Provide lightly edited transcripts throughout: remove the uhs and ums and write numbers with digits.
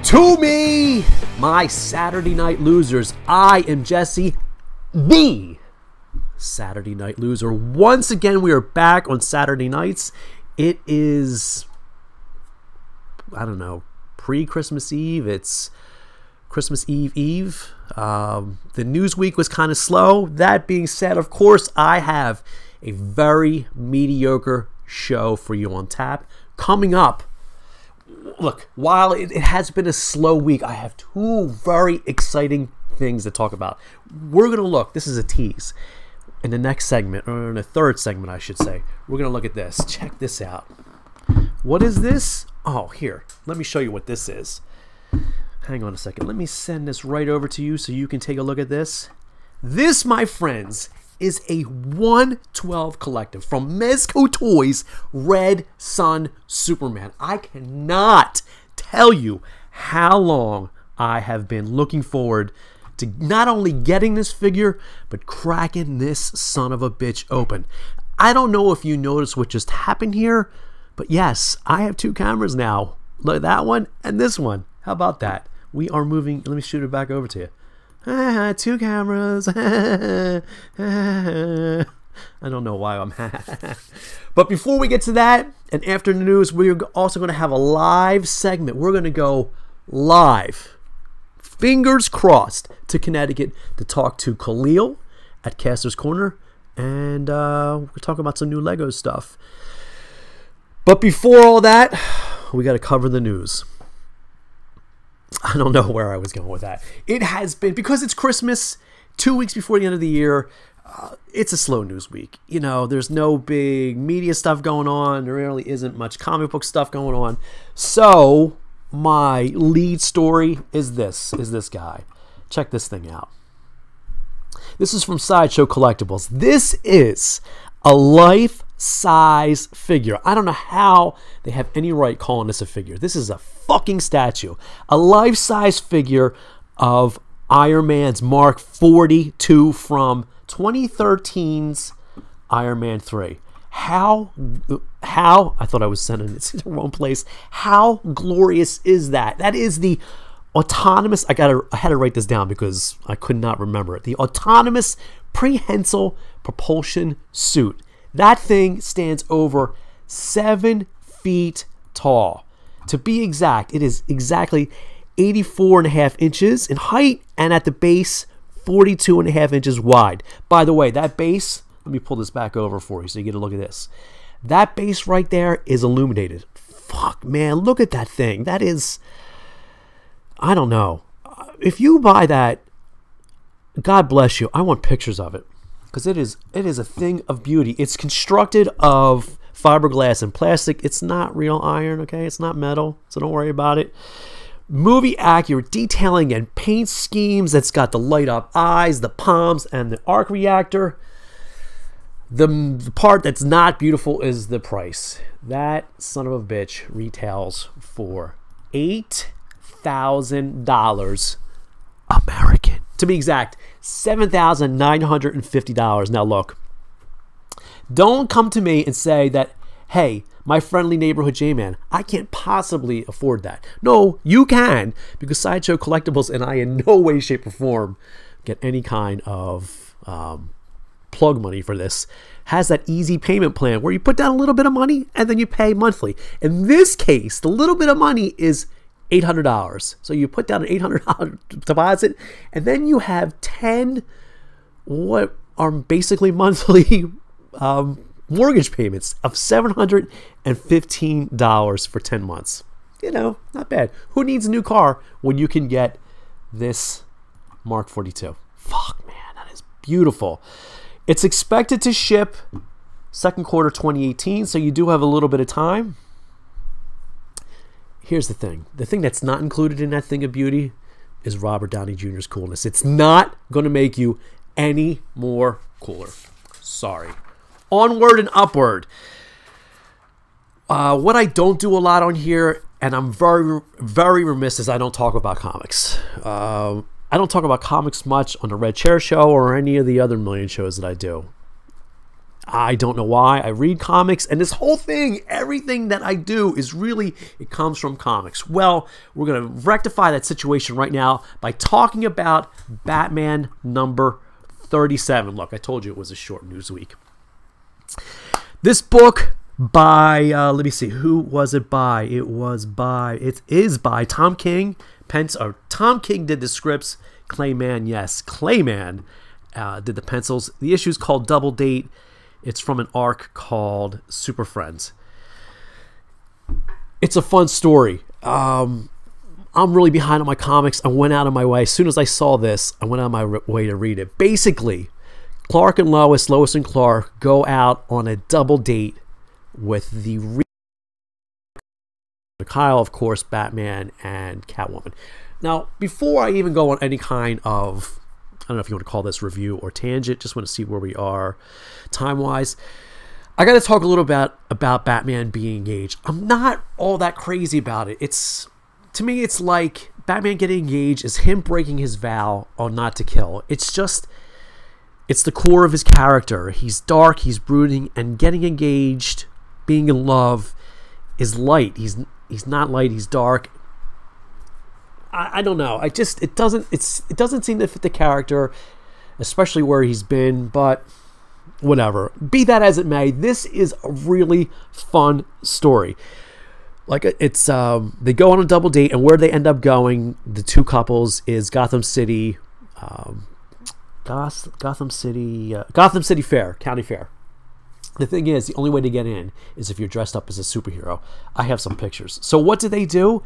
To me, my Saturday night losers, I am Jesse, the Saturday night loser. Once again, we are back on Saturday nights. It is, I don't know, pre-Christmas Eve. It's Christmas Eve. The news week was kind of slow. That being said, of course, I have a very mediocre show for you on tap. Coming up, look, while it has been a slow week, I have two very exciting things to talk about. We're going to look, this is a tease, in the next segment, or in the third segment, I should say, we're going to look at this. Check this out. What is this? Oh, here, let me show you what this is. Hang on a second. Let me send this right over to you so you can take a look at this. This, my friends, is a 112 collective from Mezco Toyz Red Sun Superman. I cannot tell you how long I have been looking forward to not only getting this figure, but cracking this son of a bitch open. I don't know if you noticed what just happened here, but yes, I have two cameras now. Look at that one and this one. How about that? We are moving. Let me shoot it back over to you. Two cameras. I don't know why I'm But before we get to that, and after the news, we're also going to have a live segment. We're going to go live, fingers crossed, to Connecticut to talk to Khalil at Kastor's Korner, and we're talking about some new Lego stuff. But before all that, we got to cover the news. I don't know where I was going with that. It has been, because it's Christmas, 2 weeks before the end of the year, it's a slow news week. You know, there's no big media stuff going on. There really isn't much comic book stuff going on. So my lead story is this guy. Check this thing out. This is from Sideshow Collectibles. This is a life-size figure. I don't know how they have any right calling this a figure. This is a fucking statue. A life-size figure of Iron Man's Mark 42 from 2013's Iron Man 3. How I thought I was sending it to the wrong place. How glorious is that? That is the autonomous, I had to write this down because I could not remember it. The autonomous prehensile propulsion suit. That thing stands over 7 feet tall. To be exact, it is exactly 84.5 inches in height, and at the base, 42.5 inches wide. By the way, that base, let me pull this back over for you so you get a look at this. That base right there is illuminated. Fuck, man, look at that thing. That is, I don't know. If you buy that, God bless you. I want pictures of it, because it is a thing of beauty. It's constructed of fiberglass and plastic. It's not real iron, okay? It's not metal, so don't worry about it. Movie accurate detailing and paint schemes. It's got the light up eyes, the palms, and the arc reactor. The part that's not beautiful is the price. That son of a bitch retails for $8,000 American. To be exact, $7,950. Now look, don't come to me and say that, hey, my friendly neighborhood J-Man, I can't possibly afford that. No, you can, because Sideshow Collectibles and I in no way, shape, or form get any kind of plug money for this. Has that easy payment plan where you put down a little bit of money and then you pay monthly. In this case, the little bit of money is $800. So you put down an $800 deposit, and then you have 10 what are basically monthly mortgage payments of $715 for 10 months. You know, not bad. Who needs a new car when you can get this Mark 42? Fuck, man, that is beautiful. It's expected to ship second quarter 2018, so you do have a little bit of time. Here's the thing that's not included in that thing of beauty is Robert Downey Jr.'s coolness. It's not going to make you any more cooler. Sorry. Onward and upward. What I don't do a lot on here, and I'm very, very remiss, is I don't talk about comics. I don't talk about comics much on the Red Chair Show or any of the other million shows that I do. I don't know why. I read comics, and this whole thing, everything that I do is really, it comes from comics. Well, we're going to rectify that situation right now by talking about Batman number 37. Look, I told you it was a short news week. This book by, let me see, who was it by? It is by Tom King. Tom King did the scripts. Clayman, yes, Clayman did the pencils. The issue is called Double Date. It's from an arc called Super Friends. It's a fun story. I'm really behind on my comics. I went out of my way. As soon as I saw this, I went out of my way to read it. Basically, Clark and Lois and Clark go out on a double date with the Kyle, of course, Batman, and Catwoman. Now, before I even go on any kind of, I don't know if you want to call this review or tangent, just want to see where we are time-wise, I got to talk a little bit about Batman being engaged. I'm not all that crazy about it. To me, it's like Batman getting engaged is him breaking his vow on not to kill. It's the core of his character. He's dark, he's brooding, and getting engaged, being in love, is light. He's not light, he's dark. I don't know. It doesn't seem to fit the character, especially where he's been, but whatever. Be that as it may, this is a really fun story. Like, it's they go on a double date, and where they end up going, the two couples, is Gotham City Fair, County Fair. The thing is, the only way to get in is if you're dressed up as a superhero. I have some pictures. So what do?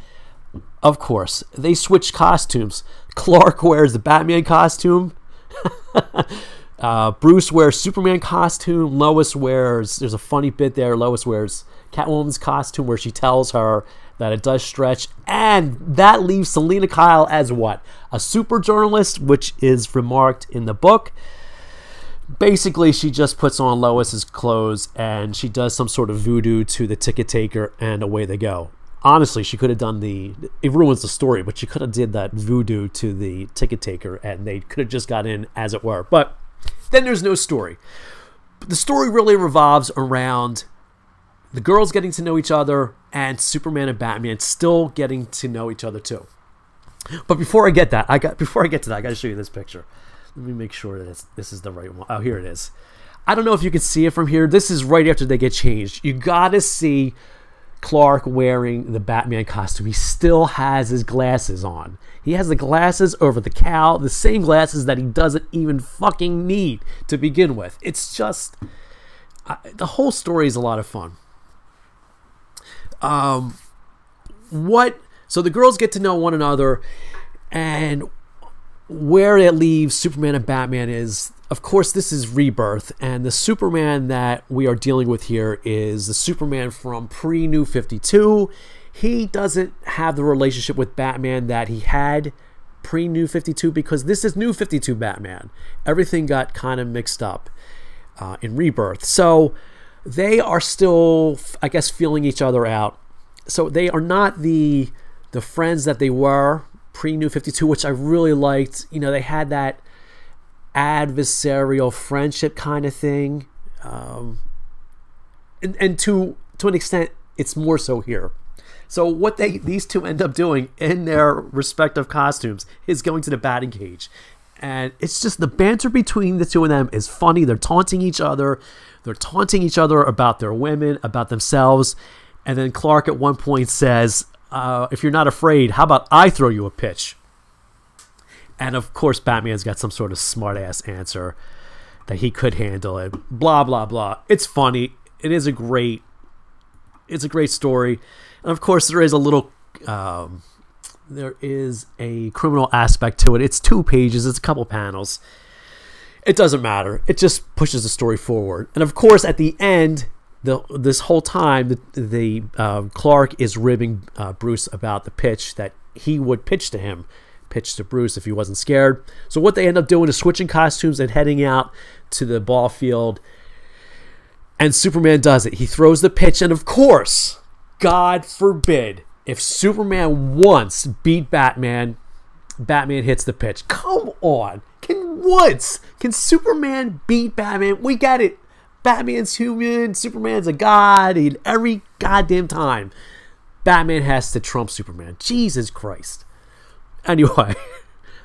Of course, they switch costumes. Clark wears the Batman costume. Bruce wears Superman costume. Lois wears, there's a funny bit there, Lois wears Catwoman's costume where she tells her that it does stretch. And that leaves Selina Kyle as what? A super journalist, which is remarked in the book. Basically, she just puts on Lois's clothes and she does some sort of voodoo to the ticket taker, and away they go. Honestly, she could have done it ruins the story, but she could have did that voodoo to the ticket taker and they could have just got in, as it were. But then there's no story. The story really revolves around the girls getting to know each other and Superman and Batman still getting to know each other too. But before I get to that, I got to show you this picture. Let me make sure that this is the right one. Oh, here it is. I don't know if you can see it from here. This is right after they get changed. You got to see Clark wearing the Batman costume. He still has his glasses on. He has the glasses over the cowl, the same glasses that he doesn't even fucking need to begin with. It's just, the whole story is a lot of fun. So the girls get to know one another, and where it leaves Superman and Batman is, of course, this is Rebirth, and the Superman that we are dealing with here is the Superman from pre-New 52. He doesn't have the relationship with Batman that he had pre-New 52 because this is New 52 Batman. Everything got kind of mixed up in Rebirth. So they are still, I guess, feeling each other out. So they are not the friends that they were pre-New 52, which I really liked. You know, they had that adversarial friendship kind of thing. And to an extent, it's more so here. So what these two end up doing in their respective costumes is going to the batting cage. And it's just the banter between the two of them is funny. They're taunting each other. They're taunting each other about their women, about themselves. And then Clark at one point says, if you're not afraid, how about I throw you a pitch? And of course, Batman's got some sort of smart-ass answer that he could handle it. Blah, blah, blah. It's funny. It's a great story. And of course, there is a criminal aspect to it. It's 2 pages. It's a couple panels. It doesn't matter. It just pushes the story forward. And of course, at the end, this whole time, the Clark is ribbing Bruce about the pitch that he would pitch to Bruce if he wasn't scared. So what they end up doing is switching costumes and heading out to the ball field. And Superman does it. He throws the pitch, and of course, God forbid, if Superman once beat Batman, Batman hits the pitch. Come on. Can Superman beat Batman? We got it. Batman's human, Superman's a god, and every goddamn time Batman has to trump Superman. Jesus Christ. Anyway,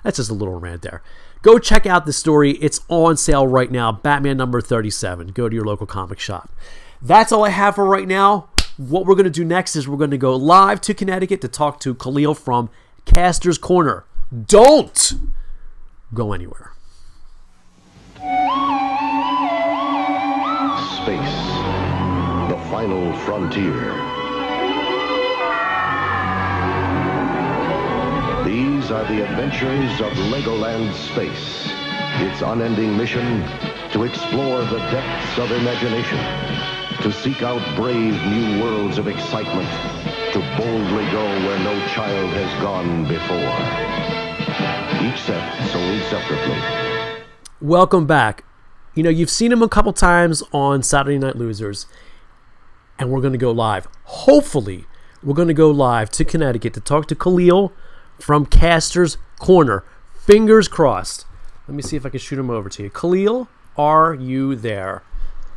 that's just a little rant there. Go check out the story. It's on sale right now. Batman number 37. Go to your local comic shop. That's all I have for right now. What we're going to do next is we're going to go live to Connecticut to talk to Khalil from Kastor's Korner. Don't go anywhere. Space, the final frontier. These are the adventures of Legoland Space. Its unending mission to explore the depths of imagination, to seek out brave new worlds of excitement, to boldly go where no child has gone before. Each set sold separately. Welcome back. You know, you've seen him a couple times on Saturday Night Losers, and we're going to go live. Hopefully, we're going to go live to Connecticut to talk to Khalil from Kastor's Korner. Fingers crossed. Let me see if I can shoot him over to you. Khalil, are you there?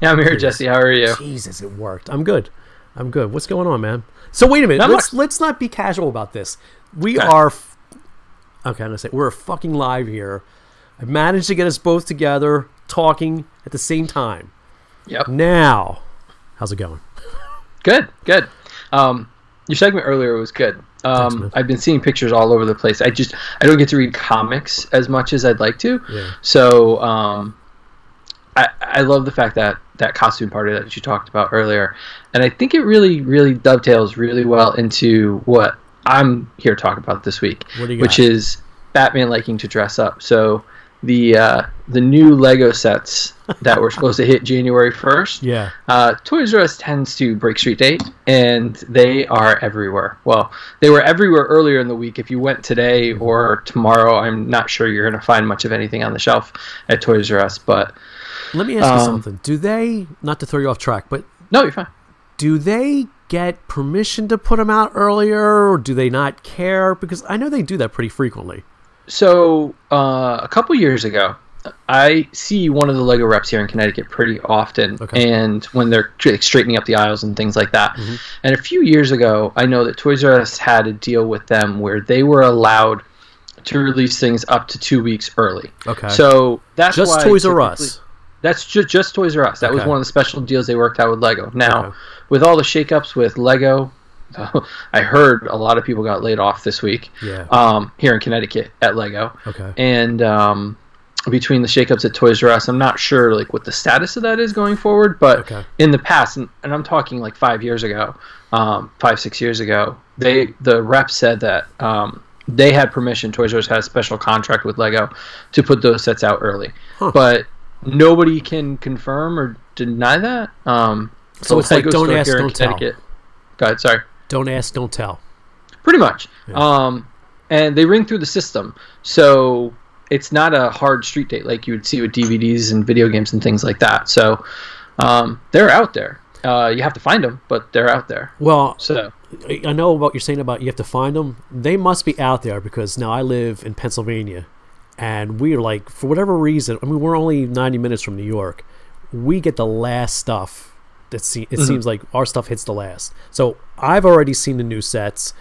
Yeah, I'm here, Jesse. How are you? Jesus, it worked. I'm good. What's going on, man? So wait a minute. Let's not be casual about this. We are... Okay, I'm going to say we're fucking live here. I managed to get us both together, talking at the same time. Yep. Now, how's it going? Good. Your segment earlier was good. Thanks, I've been seeing pictures all over the place. I don't get to read comics as much as I'd like to. Yeah. So I love the fact that costume party that you talked about earlier, and I think it really, really dovetails really well into what I'm here to talk about this week, which is Batman liking to dress up. So the new Lego sets that were supposed to hit January 1st. Yeah. Toys R Us tends to break street date, and they are everywhere. Well, they were everywhere earlier in the week. If you went today or tomorrow, I'm not sure you're going to find much of anything on the shelf at Toys R Us. But let me ask you something. Do they, not to throw you off track, but... No, you're fine. Do they get permission to put them out earlier, or do they not care? Because I know they do that pretty frequently. So, a couple years ago, I see one of the Lego reps here in Connecticut pretty often, and when they're straightening up the aisles and things like that. Mm-hmm. And a few years ago, I know that Toys R Us had a deal with them where they were allowed to release things up to 2 weeks early. Okay. So that's just why Toys R Us. That's just Toys R Us. That was one of the special deals they worked out with Lego. Now, with all the shakeups with Lego, I heard a lot of people got laid off this week. Yeah. Here in Connecticut at Lego. Okay. And between the shakeups at Toys R Us, I'm not sure like what the status of that is going forward. But in the past, and I'm talking like 5 years ago, 5-6 years ago, the rep said that they had permission. Toys R Us had a special contract with Lego to put those sets out early, but nobody can confirm or deny that. So it's like don't ask, don't tell. Go ahead, sorry. Don't ask, don't tell. Pretty much. Yeah. And they ring through the system. So it's not a hard street date like you would see with DVDs and video games and things like that. So they're out there. You have to find them, but they're out there. Well, so I know what you're saying about you have to find them. They must be out there because now I live in Pennsylvania, and we are like, for whatever reason, I mean, we're only 90 minutes from New York. We get the last stuff. It seems like our stuff hits the last. So I've already seen the new sets.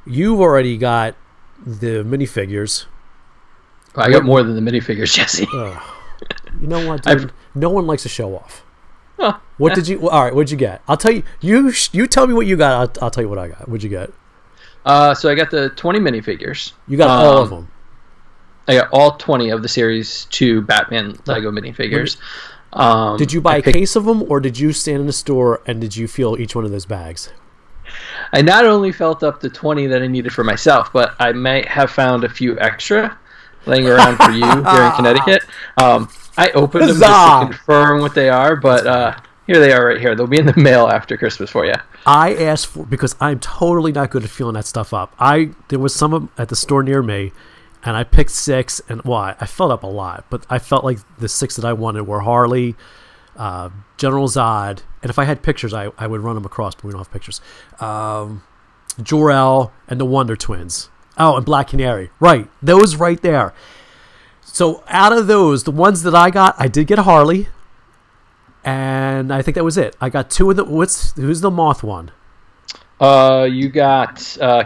You've already got the minifigures. I got more than the minifigures, Jesse. You know what, dude? No one likes to show off. What did you? All right, what'd you get? I'll tell you. You tell me what you got. I'll tell you what I got. What'd you get? So I got the 20 minifigures. You got all of them. I got all 20 of the Series 2 Batman Lego minifigures. Did you buy a case of them, or did you stand in the store and did you feel each one of those bags? I not only felt up the 20 that I needed for myself, but I might have found a few extra laying around for you here in Connecticut. I opened them just to confirm what they are, but here they are right here. They'll be in the mail after Christmas for you. I asked for, because I'm totally not good at feeling that stuff up. There was some at the store near me, and I picked 6, and I filled up a lot, but I felt like the 6 that I wanted were Harley, General Zod, and if I had pictures, I would run them across, but we don't have pictures. Jor-El and the Wonder Twins. Oh, and Black Canary. Right, those right there. So out of those, the ones that I got, I did get a Harley. And I think that was it. I got two of the. Who's the Moth one? You got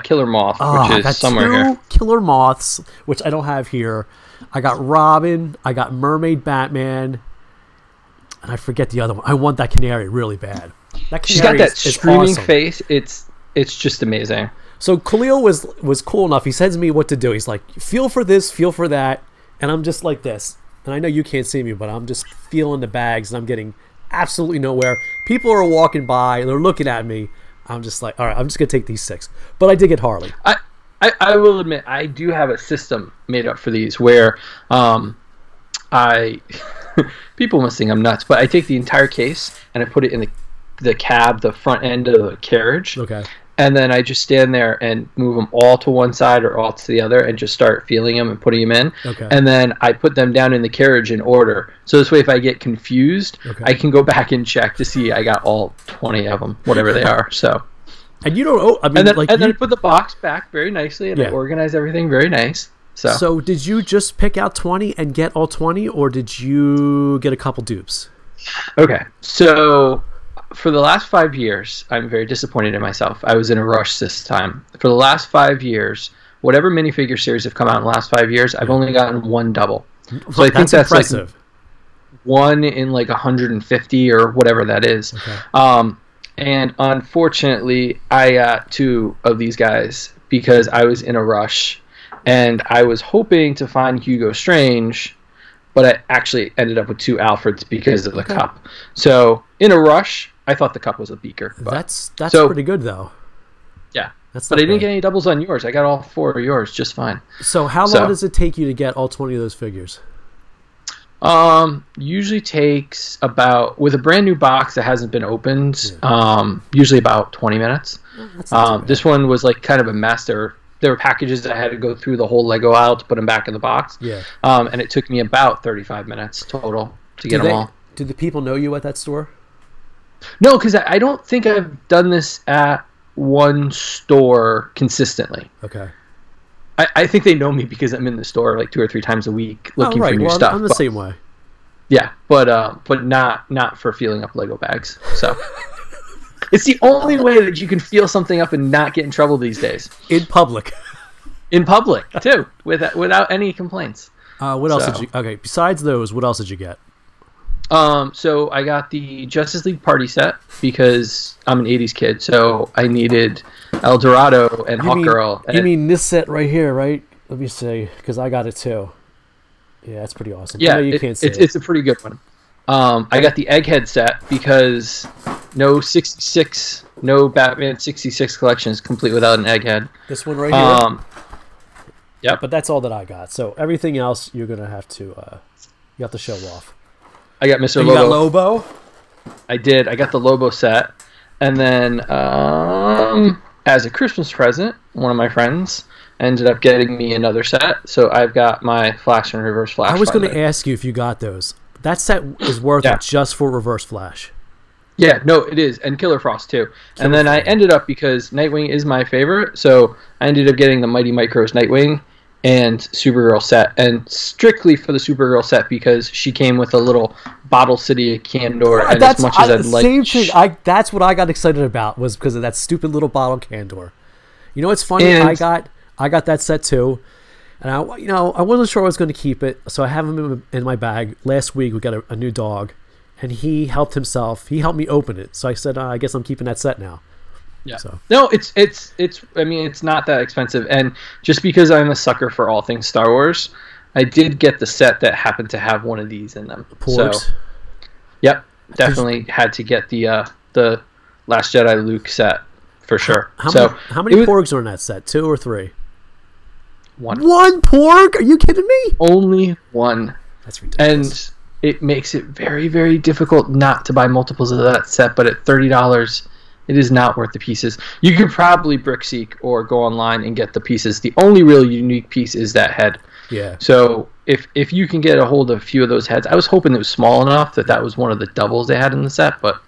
Killer Moth, which is somewhere here. Killer Moths, which I don't have here. I got Robin. I got Mermaid Batman. And I forget the other one. I want that canary really bad. She's got that streaming face. It's just amazing. So Khalil was cool enough. He says to me what to do. He's like, feel for this, feel for that. And I'm just like this. And I know you can't see me, but I'm just feeling the bags, and I'm getting absolutely nowhere. People are walking by. They're looking at me. I'm just like, all right, I'm just going to take these 6. But I did get Harley. I will admit, I do have a system made up for these where people must think I'm nuts, but I take the entire case and I put it in the cab, the front end of the carriage. Okay. And then I just stand there and move them all to one side or all to the other and just start feeling them and putting them in. Okay. And then I put them down in the carriage in order. So this way, if I get confused, I can go back and check to see I got all 20 of them, whatever they are. So. And you don't. I mean, and then I put the box back very nicely, and I organize everything very nice. So did you just pick out 20 and get all 20, or did you get a couple dupes? Okay, so for the last 5 years, I'm very disappointed in myself. I was in a rush this time. For the last 5 years, whatever minifigure series have come out in the last 5 years, I've only gotten one double. So I think that's impressive. Like one in like 150 or whatever that is. Okay. And unfortunately, I got 2 of these guys because I was in a rush. And I was hoping to find Hugo Strange, but I actually ended up with 2 Alfreds because of the cup. So in a rush, I thought the cup was a beaker. That's pretty good, though. Yeah. But I didn't get any doubles on yours. I got all 4 of yours just fine. So how long does it take you to get all 20 of those figures? Usually takes about, with a brand new box that hasn't been opened, usually about 20 minutes. This one was like kind of a mess. There were packages that I had to go through the whole Lego aisle to put them back in the box. Yeah. And it took me about 35 minutes total to get them all. Do the people know you at that store? No, because I don't think I've done this at one store consistently. Okay. I think they know me because I'm in the store like 2 or 3 times a week looking for new stuff. I'm the same way. Yeah, but not for filling up Lego bags. So it's the only way that you can feel something up and not get in trouble these days. In public. In public too, without any complaints. What else did you? Okay, besides those, what else did you get? So I got the Justice League party set because I'm an 80s kid, so I needed El Dorado and Hawkgirl. You mean this set right here, right? Let me see, because I got it too. Yeah, that's pretty awesome. Yeah, you can't see it's a pretty good one. I got the Egghead set because no Batman 66 collection is complete without an Egghead. This one right here? Yep. But that's all that I got. So everything else you're going to have to you have to show off. I got Mr. And Lobo. You got Lobo? I did. I got the Lobo set. And then as a Christmas present, one of my friends ended up getting me another set. So I've got my Flash and Reverse Flash. I was going to ask you if you got those. That set is worth it just for Reverse Flash. Yeah, no, it is. And Killer Frost, too. And then I ended up, because Nightwing is my favorite, so I ended up getting the Mighty Micros Nightwing and Supergirl set. And strictly for the Supergirl set, because she came with a little Bottle City Candor. And as much as I'd like... Same thing. That's what I got excited about, was because of that stupid little bottle Candor. You know what's funny? I got that set, too. And I wasn't sure I was going to keep it, so I have him in my bag. Last week we got a new dog, and he helped himself. He helped me open it, so I said, I guess I'm keeping that set now. Yeah. So. No, it's. I mean, it's not that expensive, and just because I'm a sucker for all things Star Wars, I did get the set that happened to have one of these in them. Porgs. So, yep, definitely had to get the Last Jedi Luke set for sure. How many Porgs are in that set? 2 or 3? One Porg? Are you kidding me? Only one. That's ridiculous. And it makes it very, very difficult not to buy multiples of that set, but at $30, it is not worth the pieces. You could probably BrickSeek or go online and get the pieces. The only real unique piece is that head. Yeah. So if you can get a hold of a few of those heads, I was hoping it was small enough that was one of the doubles they had in the set, but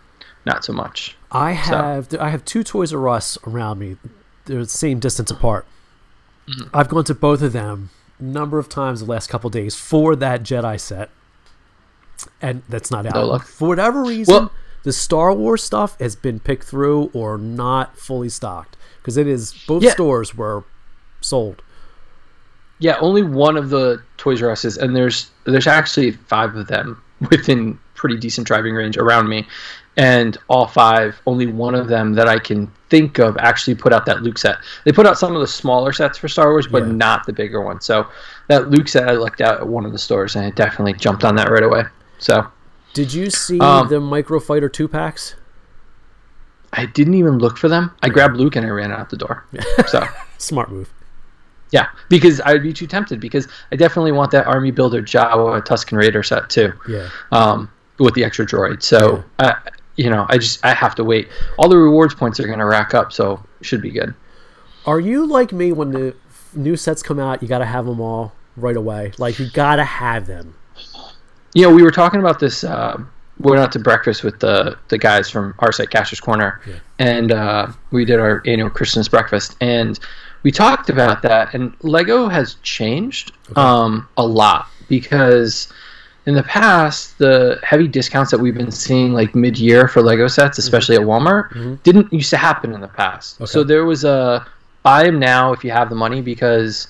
not so much. I have 2 Toys R Us around me. They're the same distance apart. Mm-hmm. I've gone to both of them a number of times the last couple of days for that Jedi set. and that's not out. No luck. For whatever reason, the Star Wars stuff has been picked through or not fully stocked because it is both stores were sold. Yeah, only one of the Toys R Us's, and there's actually 5 of them within pretty decent driving range around me, and all 5, only one of them that I can think of actually put out that Luke set. They put out some of the smaller sets for Star Wars, but not the bigger one. So that Luke set I looked out at one of the stores, and I definitely jumped on that right away. So, did you see the Micro Fighter 2-packs? I didn't even look for them. I grabbed Luke and I ran out the door. So smart move. Yeah, because I'd be too tempted because I definitely want that Army Builder Jawa Tusken Raider set too. Yeah. With the extra droid. So, I have to wait. All the rewards points are going to rack up, so it should be good. Are you like me when the new sets come out, you got to have them all right away? Like, you got to have them. We were talking about this. We went out to breakfast with the guys from our site, Kastor's Korner, and we did our annual Christmas breakfast, and we talked about that, and Lego has changed a lot because in the past, the heavy discounts that we've been seeing like mid-year for Lego sets, especially at Walmart, didn't used to happen in the past. So there was a buy them now if you have the money because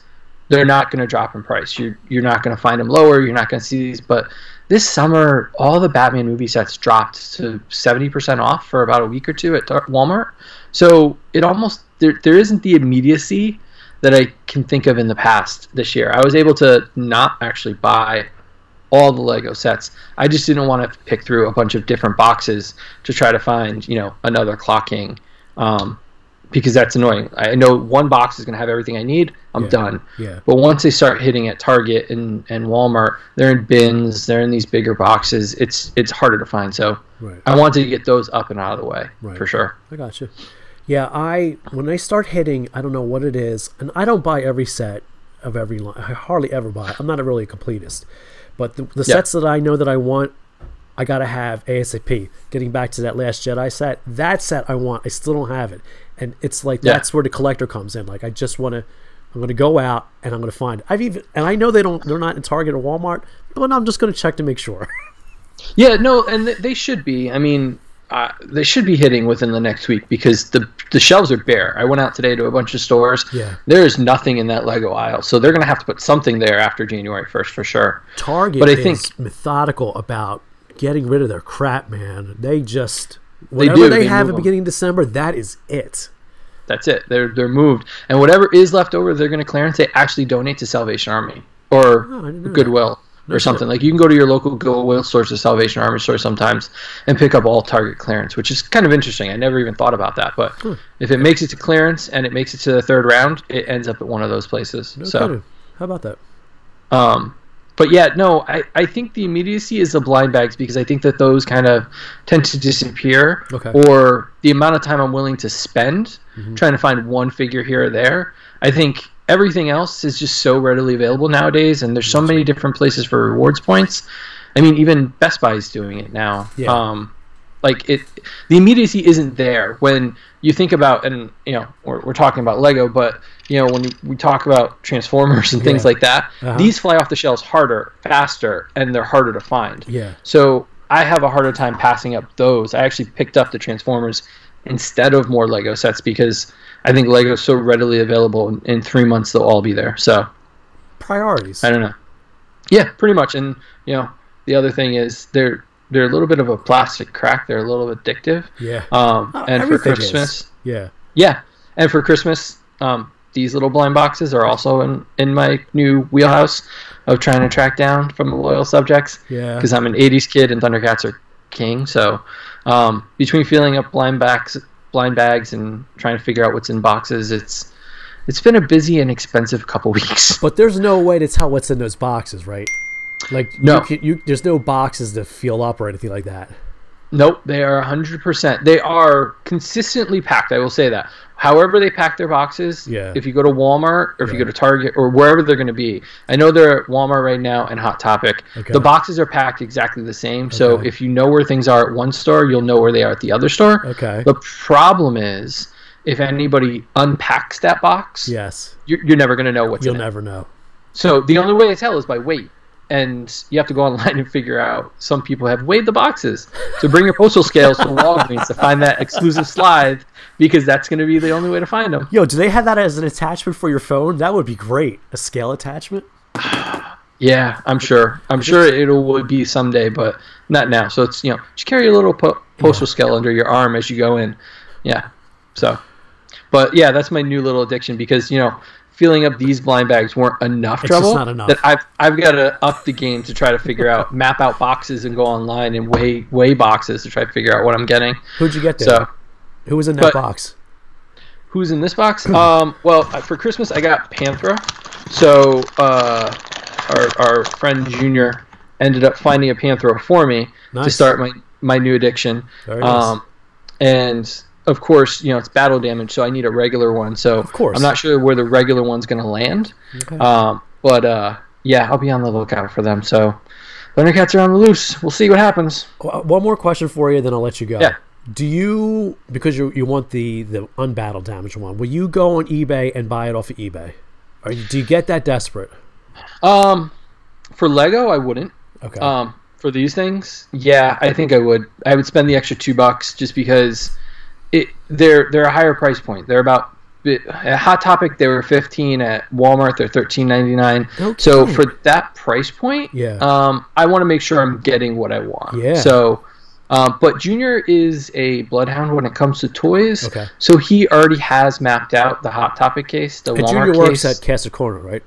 they're not going to drop in price. You're not going to find them lower. You're not going to see these. But this summer, all the Batman movie sets dropped to 70% off for about a week or two at Walmart. So it almost there isn't the immediacy that I can think of in the past this year. I was able to not actually buy all the Lego sets. I just didn't want to pick through a bunch of different boxes to try to find, another Clock King, because that's annoying. I know one box is going to have everything I need. I'm done. Yeah. But once they start hitting at Target and Walmart, they're in bins. They're in these bigger boxes. It's harder to find. So I wanted to get those up and out of the way for sure. I got you. Yeah, when they start hitting, I don't know what it is, and I don't buy every set of every line. I hardly ever buy. I'm not really a completist. But the sets that I know that I want, I got to have ASAP. Getting back to that Last Jedi set, that set I want, I still don't have it. And it's like that's where the collector comes in. Like I just want to, I'm going to go out and I'm going to find it. And I know they're not in Target or Walmart, but I'm just going to check to make sure. Yeah, no, and they should be. I mean, they should be hitting within the next week because the shelves are bare. I went out today to a bunch of stores. Yeah. There is nothing in that Lego aisle, so they're going to have to put something there after January 1st for sure. Target is methodical about getting rid of their crap, man. They just whatever they have at the beginning of December, that is it. That's it. They're moved, and whatever is left over, they're going to clearance. They actually donate to Salvation Army or Goodwill. Or something. Like you can go to your local Goodwill stores or Salvation Army store sometimes and pick up all Target clearance, which is kind of interesting. I never even thought about that. But if it makes it to clearance and it makes it to the third round, it ends up at one of those places. So how about that? But yeah, no, I think the immediacy is the blind bags because I think that those kind of tend to disappear or the amount of time I'm willing to spend trying to find one figure here or there. I think everything else is just so readily available nowadays, and there's so many different places for rewards points. I mean, even Best Buy is doing it now. Yeah. The immediacy isn't there when you think about, and we're talking about Lego, but when we talk about Transformers and things like that, these fly off the shelves harder, faster, and they're harder to find. Yeah. So I have a harder time passing up those. I actually picked up the Transformers instead of more Lego sets because I think Lego is so readily available. In 3 months, they'll all be there. So priorities. I don't know. Yeah, pretty much. And the other thing is they're a little bit of a plastic crack. They're a little addictive. Yeah. And for Christmas, and for Christmas, these little blind boxes are also in my new wheelhouse of trying to track down from the loyal subjects. Yeah. Because I'm an '80s kid and Thundercats are king. So between filling up blind bags and trying to figure out what's in boxes, it's been a busy and expensive couple weeks. But there's no way to tell what's in those boxes, right? Like no, there's no boxes to feel up or anything like that. Nope, they are 100%. They are consistently packed. I will say that. However they pack their boxes, if you go to Walmart or if you go to Target or wherever they're going to be. I know they're at Walmart right now and Hot Topic. Okay. The boxes are packed exactly the same. Okay. So if you know where things are at one store, you'll know where they are at the other store. Okay. The problem is if anybody unpacks that box, you're never going to know what's in it. You'll never know. So the only way to tell is by weight. and you have to go online and figure out. Some people have weighed the boxes, so bring your postal scales to Walgreens to find that exclusive slide, because that's going to be the only way to find them. Yo, do they have that as an attachment for your phone? That would be great. A scale attachment. Yeah, I'm sure. I'm sure it will be someday, but not now. So it's, just carry a little postal scale under your arm as you go in. Yeah. So, but yeah, that's my new little addiction, because filling up these blind bags weren't enough trouble. Just not enough. That I've got to up the game to try to figure out, map out boxes and go online and weigh boxes to try to figure out what I'm getting. Who'd you get there? So, who was in that box? Who's in this box? Well, for Christmas I got Panthera. So our friend Junior ended up finding a Panthera for me to start my new addiction. Very nice. And of course, it's battle damage, so I need a regular one. So of course. I'm not sure where the regular one's going to land. Okay. But yeah, I'll be on the lookout for them. So Thundercats are on the loose. We'll see what happens. One more question for you, then I'll let you go. Yeah. Do you, because you want the unbattle damage one, will you go on eBay and buy it off of eBay? Or do you get that desperate? For Lego, I wouldn't. Okay. For these things, yeah, I think I would. I would spend the extra $2 just because they're a higher price point. They're about at Hot Topic. They were $15 at Walmart. They're $13.99. Okay. So for that price point, I want to make sure I'm getting what I want. Yeah. So. But Junior is a bloodhound when it comes to toys. Okay. So he already has mapped out the Hot Topic case, the Walmart Junior case. works at Kastor Korner, right?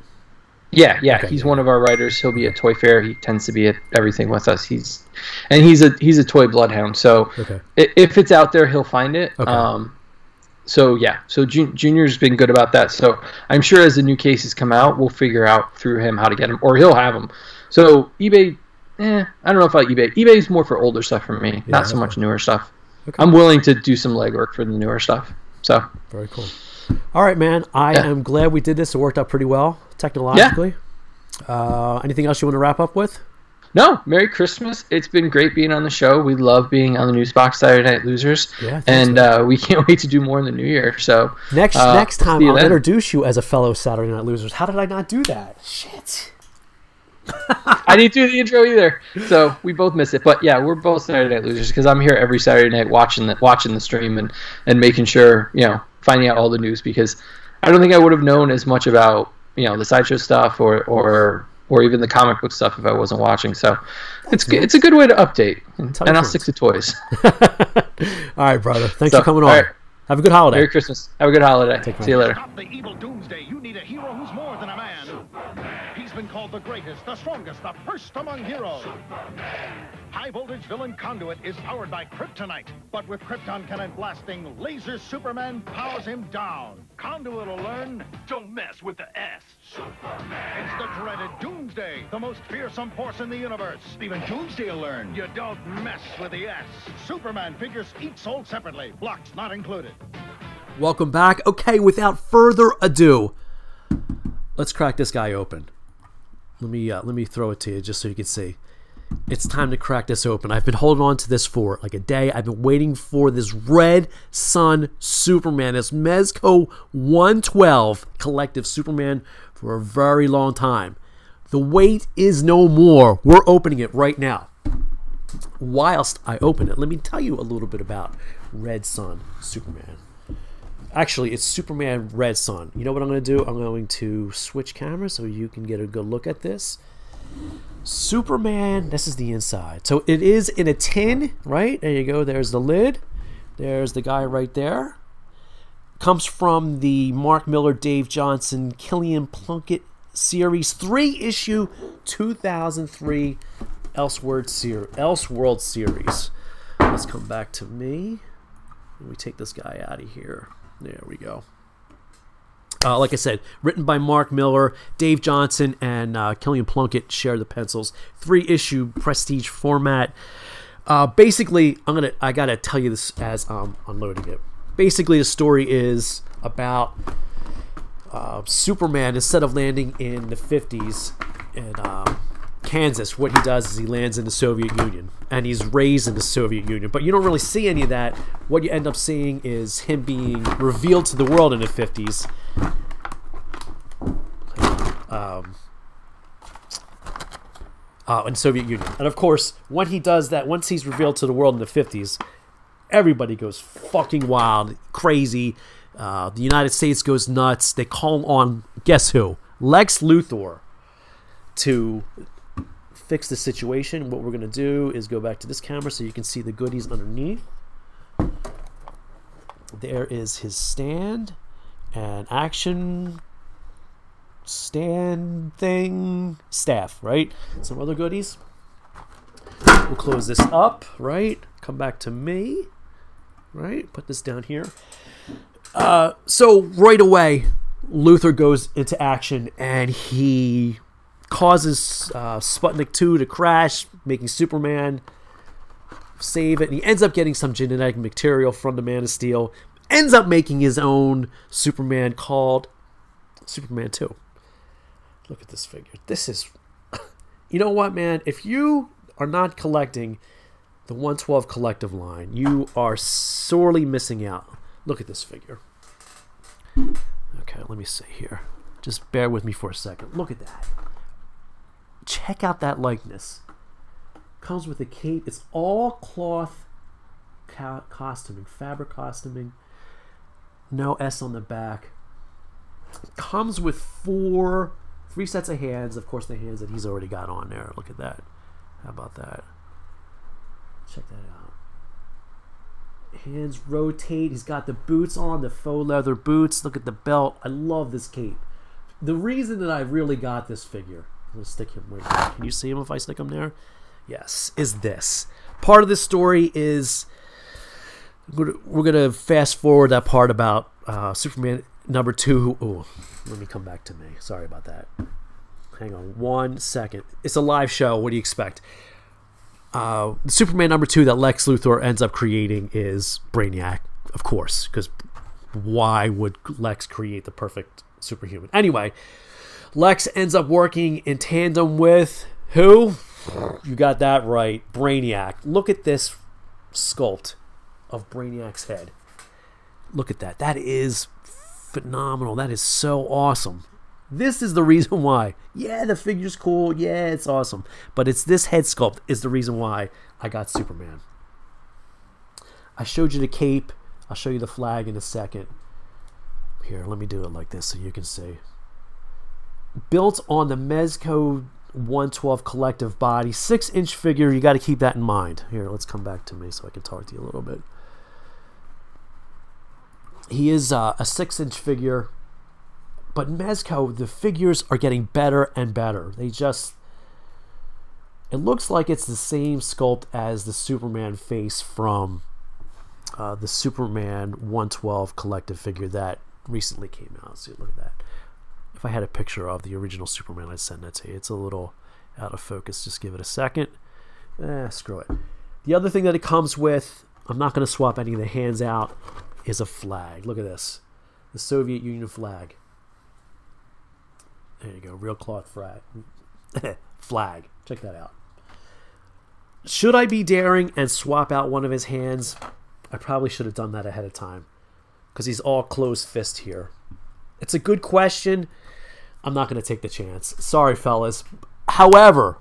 Yeah. Okay. He's one of our writers. He'll be at Toy Fair. He tends to be at everything with us. He's a toy bloodhound. So if it's out there, he'll find it. Okay. So Junior's been good about that. So I'm sure as the new cases come out, we'll figure out through him how to get them, or he'll have them. So eBay. I don't know about eBay. eBay's more for older stuff for me, not so much newer stuff. Okay. I'm willing to do some legwork for the newer stuff. So very cool. All right, man. I am glad we did this. It worked out pretty well technologically. Yeah. Anything else you want to wrap up with? No. Merry Christmas. It's been great being on the show. We love being on the Newsbox Saturday Night Losers. Yeah, and we can't wait to do more in the new year. So next time I'll introduce you as a fellow Saturday Night Losers. How did I not do that? Shit. I didn't do the intro either, so we both missed it. But yeah, we're both Saturday Night Losers because I'm here every Saturday night watching the stream and making sure, finding out all the news, because I don't think I would have known as much about the Sideshow stuff or even the comic book stuff if I wasn't watching. So it's a good way to update, and I'll stick to toys. All right, brother. Thanks for coming on. Right. Have a good holiday. Merry Christmas. Have a good holiday. See you later. Stop the evil doomsday. You need a hero who's more than a man. He's been called the greatest, the strongest, the first among heroes. High-voltage villain Conduit is powered by kryptonite, but with krypton cannon blasting, laser Superman powers him down. Conduit will learn, don't mess with the S. It's the dreaded Doomsday, the most fearsome force in the universe. Even Doomsday will learn, you don't mess with the S. Superman figures each sold separately, blocks not included. Welcome back. Okay, without further ado, let's crack this guy open. Let me throw it to you just so you can see. It's time to crack this open. I've been holding on to this for like a day. I've been waiting for this Red Sun Superman, this Mezco 112 collective Superman for a very long time. The wait is no more. We're opening it right now. Whilst I open it, let me tell you a little bit about Red Sun Superman. Actually, it's Superman Red Sun. You know what I'm going to do? I'm going to switch cameras so you can get a good look at this. Superman, this is the inside. So it is in a tin, right? There you go. There's the lid. There's the guy right there. Comes from the Mark Millar, Dave Johnson, Killian Plunkett series, 3-issue 2003 Elseworld series. Let's come back to me. We take this guy out of here. There we go. Like I said, written by Mark Millar, Dave Johnson, and Killian Plunkett share the pencils. 3-issue prestige format. Basically, I gotta tell you this as I'm unloading it. Basically, the story is about Superman. Instead of landing in the 50s in Kansas, what he does is he lands in the Soviet Union, and he's raised in the Soviet Union. But you don't really see any of that. What you end up seeing is him being revealed to the world in the 50s. in Soviet Union. And of course, when he does that, once he's revealed to the world in the 50s, everybody goes fucking wild, crazy. The United States goes nuts. They call on, guess who? Lex Luthor to fix the situation. What we're going to do is go back to this camera so you can see the goodies underneath. There is his stand and action stand thing staff, right? Some other goodies. We'll close this up, right? Come back to me, right? Put this down here. So right away, Luthor goes into action and he causes Sputnik 2 to crash, making Superman save it. And he ends up getting some genetic material from the Man of Steel. Ends up making his own Superman called Superman 2. Look at this figure. This is... You know what, man? If you are not collecting the 112 collective line, you are sorely missing out. Look at this figure. Okay, let me see here. Just bear with me for a second. Look at that. Check out that likeness. Comes with a cape. It's all cloth costuming, fabric costuming. No S on the back. Comes with three sets of hands. Of course, the hands that he's already got on there. Look at that. How about that? Check that out. Hands rotate. He's got the boots on, the faux leather boots. Look at the belt. I love this cape. The reason that I really got this figure, I'm going to stick him right there. Can you see him if I stick him there? Yes, is this. Part of this story is, we're going to fast forward that part about Superman number 2. Oh, let me come back to me. Sorry about that. Hang on 1 second. It's a live show. What do you expect? Superman number 2 that Lex Luthor ends up creating is Brainiac, of course, because why would Lex create the perfect superhuman? Anyway, Lex ends up working in tandem with who? You got that right, Brainiac. Look at this sculpt of Brainiac's head. Look at that. That is phenomenal. That is so awesome. This is the reason why. Yeah, the figure's cool. Yeah, it's awesome. But it's this head sculpt is the reason why I got Superman. I showed you the cape. I'll show you the flag in a second. Here, let me do it like this so you can see. Built on the Mezco 112 collective body. 6-inch figure. You got to keep that in mind. Here, let's come back to me so I can talk to you a little bit. He is a 6-inch figure. But Mezco, the figures are getting better and better. They just... It looks like it's the same sculpt as the Superman face from the Superman 112 collective figure that recently came out. See, look at that. If I had a picture of the original Superman, I'd send that to you. It's a little out of focus. Just give it a second. Screw it. The other thing that it comes with, I'm not going to swap any of the hands out, is a flag. Look at this. The Soviet Union flag. There you go. Real cloth flag. Check that out. Should I be daring and swap out one of his hands? I probably should have done that ahead of time, because he's all closed fist here. It's a good question. I'm not going to take the chance. Sorry, fellas. However,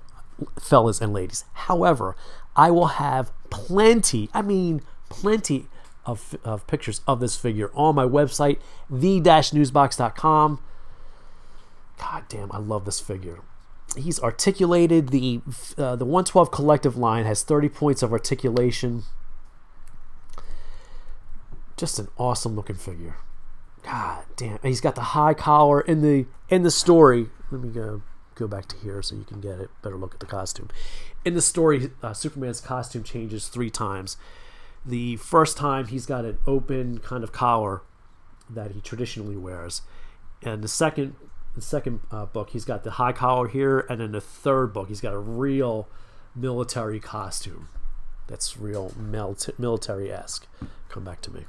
fellas and ladies, however, I will have plenty, I mean plenty of pictures of this figure on my website, the-newsbox.com. God damn, I love this figure. He's articulated. The 112 collective line has 30 points of articulation. Just an awesome looking figure. God damn. And he's got the high collar in the story. Let me go back to here so you can get a better look at the costume. In the story, Superman's costume changes 3 times. The first time he's got an open kind of collar that he traditionally wears. And the second book, he's got the high collar here, and in the third book, he's got a real military costume that's real military-esque. Come back to me.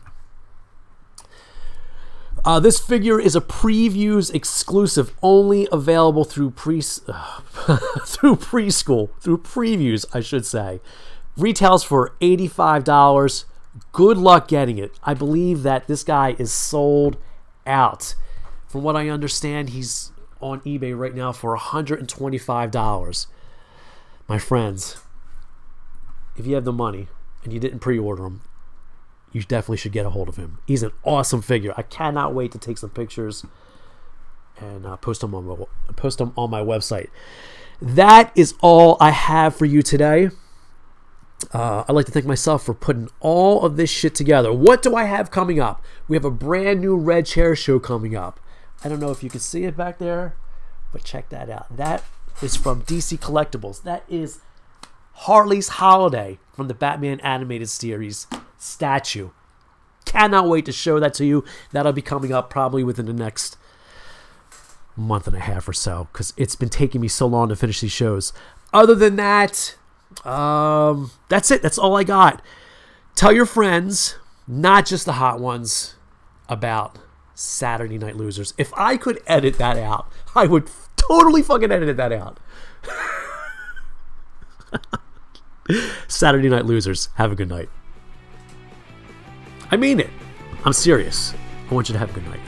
This figure is a previews exclusive, only available through preschool, through previews, I should say. Retails for $85. Good luck getting it. I believe that this guy is sold out. From what I understand, he's on eBay right now for $125. my friends, if you have the money and you didn't pre-order him, you definitely should get a hold of him. He's an awesome figure. I cannot wait to take some pictures and post them on my website. That is all I have for you today. I'd like to thank myself for putting all of this shit together. What do I have coming up? We have a brand new Red Chair show coming up. I don't know if you can see it back there, but check that out. That is from DC Collectibles. That is Harley's Holiday from the Batman animated series statue. Cannot wait to show that to you. That'll be coming up probably within the next month and a half or so, because it's been taking me so long to finish these shows. Other than that, that's it. That's all I got. Tell your friends, not just the hot ones, about Saturday Night Losers. If I could edit that out, I would totally fucking edit that out. Saturday Night Losers. Have a good night. I mean it. I'm serious. I want you to have a good night.